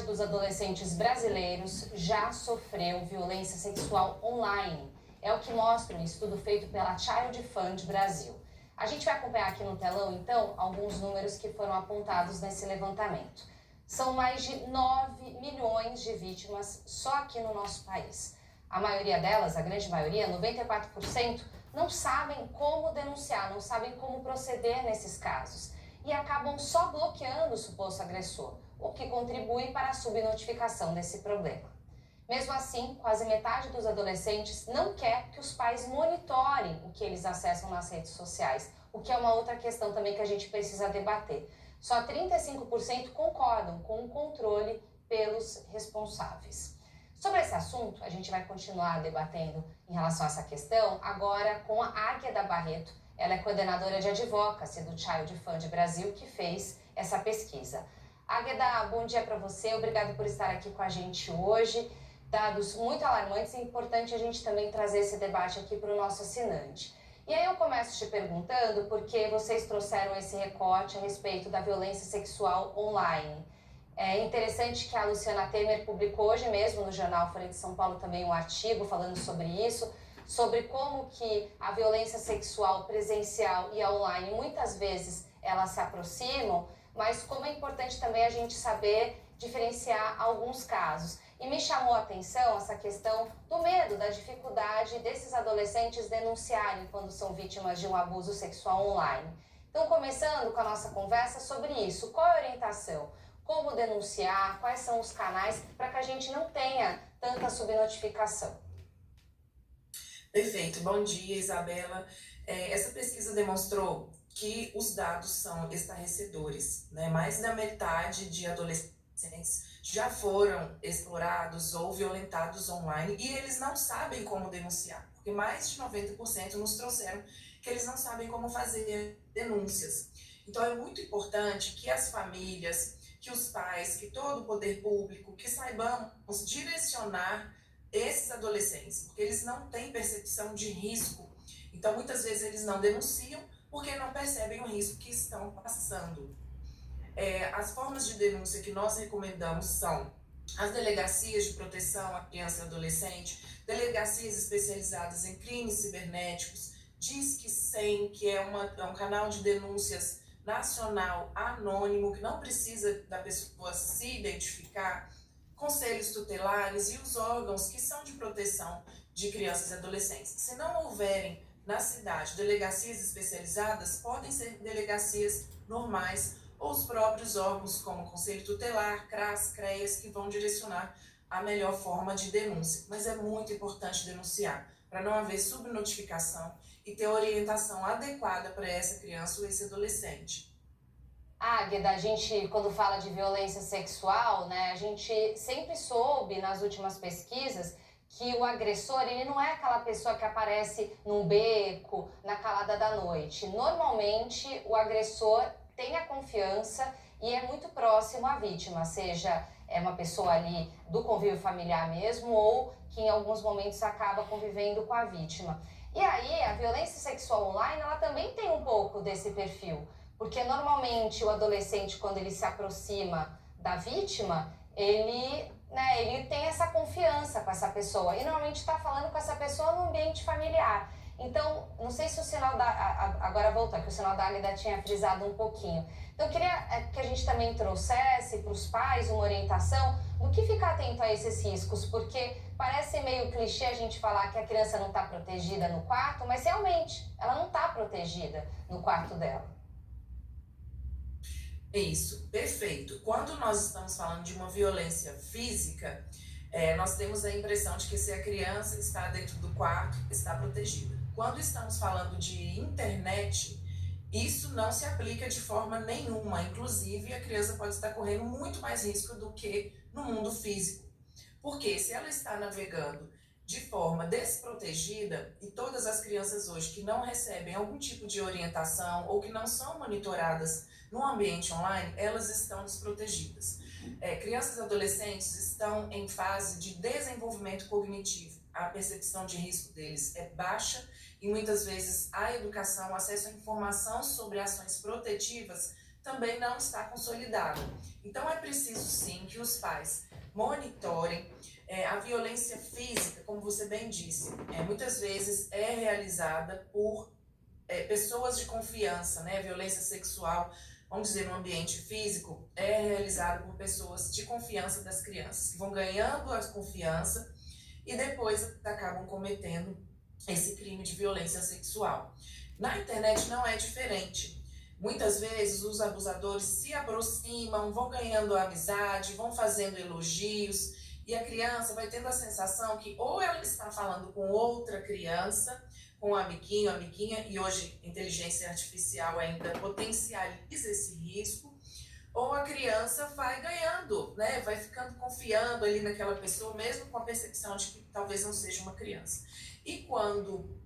metade dos adolescentes brasileiros já sofreu violência sexual online. É o que mostra um estudo feito pela Child Fund Brasil. A gente vai acompanhar aqui no telão, então, alguns números que foram apontados nesse levantamento. São mais de 9 milhões de vítimas só aqui no nosso país. A maioria delas, a grande maioria, 94%, não sabem como denunciar, não sabem como proceder nesses casos e acabam só bloqueando o suposto agressor, o que contribui para a subnotificação desse problema. Mesmo assim, quase metade dos adolescentes não quer que os pais monitorem o que eles acessam nas redes sociais, o que é uma outra questão também que a gente precisa debater. Só 35% concordam com o controle pelos responsáveis. Sobre esse assunto, a gente vai continuar debatendo em relação a essa questão, agora com a Águeda Barreto. Ela é coordenadora de advocacy do Child Fund Brasil, que fez essa pesquisa. Águeda, bom dia para você, obrigado por estar aqui com a gente hoje. Dados muito alarmantes, é importante a gente também trazer esse debate aqui para o nosso assinante. E aí eu começo te perguntando, porque vocês trouxeram esse recorte a respeito da violência sexual online. É interessante que a Luciana Temer publicou hoje mesmo no jornal Folha de São Paulo também um artigo falando sobre isso, sobre como que a violência sexual presencial e online muitas vezes elas se aproximam, mas como é importante também a gente saber diferenciar alguns casos. E me chamou a atenção essa questão do medo, da dificuldade desses adolescentes denunciarem quando são vítimas de um abuso sexual online. Então, começando com a nossa conversa sobre isso, qual é a orientação? Como denunciar, quais são os canais para que a gente não tenha tanta subnotificação? Perfeito, bom dia, Isabela. Essa pesquisa demonstrou que os dados são estarrecedores, né? Mais da metade de adolescentes já foram explorados ou violentados online e eles não sabem como denunciar, porque mais de 90% nos trouxeram que eles não sabem como fazer denúncias. Então é muito importante que as famílias, que os pais, que todo o poder público, que saibamos direcionar esses adolescentes, porque eles não têm percepção de risco. Então, muitas vezes eles não denunciam porque não percebem o risco que estão passando. As formas de denúncia que nós recomendamos são as delegacias de proteção à criança e adolescente, delegacias especializadas em crimes cibernéticos, Disque 100, que é um canal de denúncias nacional anônimo, que não precisa da pessoa se identificar, conselhos tutelares e os órgãos que são de proteção de crianças e adolescentes. Se não houverem na cidade delegacias especializadas, podem ser delegacias normais ou os próprios órgãos como Conselho Tutelar, CRAS, CREAS, que vão direcionar a melhor forma de denúncia. Mas é muito importante denunciar, para não haver subnotificação e ter orientação adequada para essa criança ou esse adolescente. Águeda, a gente, quando fala de violência sexual, né, a gente sempre soube nas últimas pesquisas que o agressor, ele não é aquela pessoa que aparece num beco, na calada da noite. Normalmente, o agressor tem a confiança e é muito próximo à vítima, seja uma pessoa ali do convívio familiar mesmo ou que em alguns momentos acaba convivendo com a vítima. E aí, a violência sexual online, ela também tem um pouco desse perfil. Porque normalmente o adolescente, quando ele se aproxima da vítima, ele tem essa confiança com essa pessoa. E normalmente está falando com essa pessoa no ambiente familiar. Então, não sei se o sinal da... Agora voltou, que o sinal da Águeda tinha frisado um pouquinho. Então, eu queria que a gente também trouxesse para os pais uma orientação do que ficar atento a esses riscos, porque parece meio clichê a gente falar que a criança não está protegida no quarto, mas realmente, ela não está protegida no quarto dela. Isso, perfeito. Quando nós estamos falando de uma violência física, nós temos a impressão de que se a criança está dentro do quarto, está protegida. Quando estamos falando de internet, isso não se aplica de forma nenhuma. Inclusive, a criança pode estar correndo muito mais risco do que no mundo físico. Porque se ela está navegando de forma desprotegida, e todas as crianças hoje que não recebem algum tipo de orientação ou que não são monitoradas no ambiente online, elas estão desprotegidas. Crianças e adolescentes estão em fase de desenvolvimento cognitivo. A percepção de risco deles é baixa e muitas vezes a educação, o acesso à informação sobre ações protetivas também não está consolidada. Então é preciso sim que os pais monitorem a violência física, como você bem disse, muitas vezes é realizada por pessoas de confiança, né? Violência sexual, vamos dizer, no ambiente físico, é realizada por pessoas de confiança das crianças, que vão ganhando a confiança e depois acabam cometendo esse crime de violência sexual. Na internet não é diferente. Muitas vezes os abusadores se aproximam, vão ganhando amizade, vão fazendo elogios, e a criança vai tendo a sensação que ou ela está falando com outra criança, com um amiguinho, amiguinha, e hoje inteligência artificial ainda potencializa esse risco, ou a criança vai ganhando, né? Vai ficando confiando ali naquela pessoa, mesmo com a percepção de que talvez não seja uma criança. E quando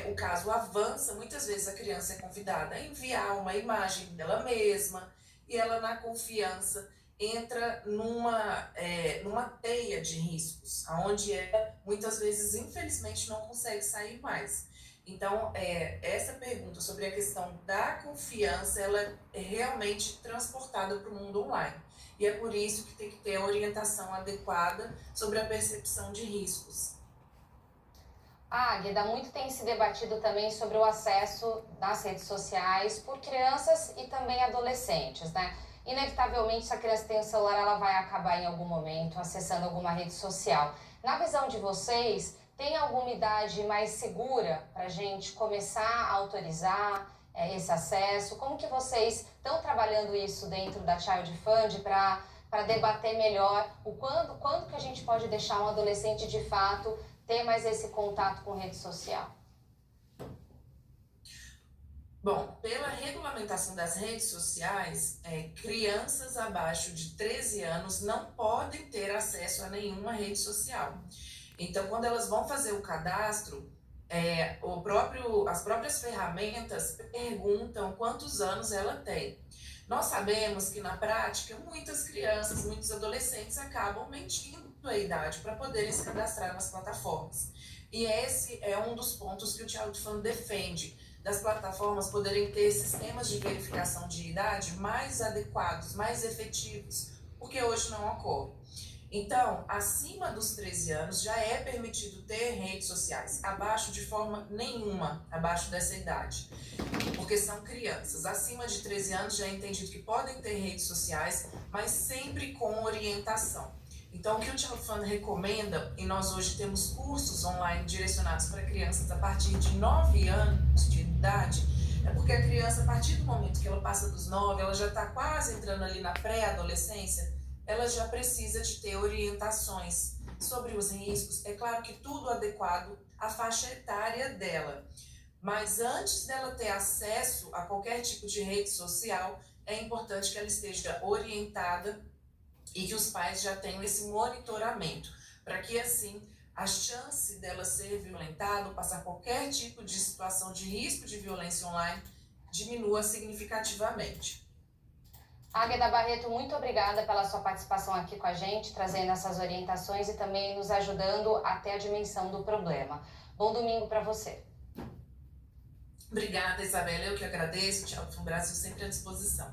o caso avança, muitas vezes a criança é convidada a enviar uma imagem dela mesma, e ela, na confiança, entra numa teia de riscos, onde ela, muitas vezes, infelizmente, não consegue sair mais. Então, essa pergunta sobre a questão da confiança, ela é realmente transportada para o mundo online. E é por isso que tem que ter a orientação adequada sobre a percepção de riscos. Águeda, muito tem se debatido também sobre o acesso nas redes sociais por crianças e também adolescentes, né? Inevitavelmente, se a criança tem um celular, ela vai acabar em algum momento acessando alguma rede social. Na visão de vocês, tem alguma idade mais segura para a gente começar a autorizar esse acesso? Como que vocês estão trabalhando isso dentro da Child Fund para debater melhor quando que a gente pode deixar um adolescente de fato ter mais esse contato com rede social? Bom, pela regulamentação das redes sociais, crianças abaixo de 13 anos não podem ter acesso a nenhuma rede social. Então, quando elas vão fazer o cadastro, as próprias ferramentas perguntam quantos anos ela tem. Nós sabemos que, na prática, muitas crianças, muitos adolescentes acabam mentindo a idade para poderem se cadastrar nas plataformas. E esse é um dos pontos que o Child Fund defende, das plataformas poderem ter sistemas de verificação de idade mais adequados, mais efetivos, porque hoje não ocorre. Então, acima dos 13 anos já é permitido ter redes sociais, abaixo de forma nenhuma, abaixo dessa idade, porque são crianças. Acima de 13 anos já é entendido que podem ter redes sociais, mas sempre com orientação. Então, o que o Child Fund recomenda, e nós hoje temos cursos online direcionados para crianças a partir de 9 anos de idade, é porque a criança, a partir do momento que ela passa dos 9, ela já está quase entrando ali na pré-adolescência, ela já precisa de ter orientações sobre os riscos. É claro que tudo adequado à faixa etária dela. Mas antes dela ter acesso a qualquer tipo de rede social, é importante que ela esteja orientada e que os pais já tenham esse monitoramento, para que assim a chance dela ser violentada ou passar qualquer tipo de situação de risco de violência online diminua significativamente. Águeda Barreto, muito obrigada pela sua participação aqui com a gente, trazendo essas orientações e também nos ajudando a ter a dimensão do problema. Bom domingo para você. Obrigada, Isabela. Eu que agradeço. Tchau, Brasil sempre à disposição.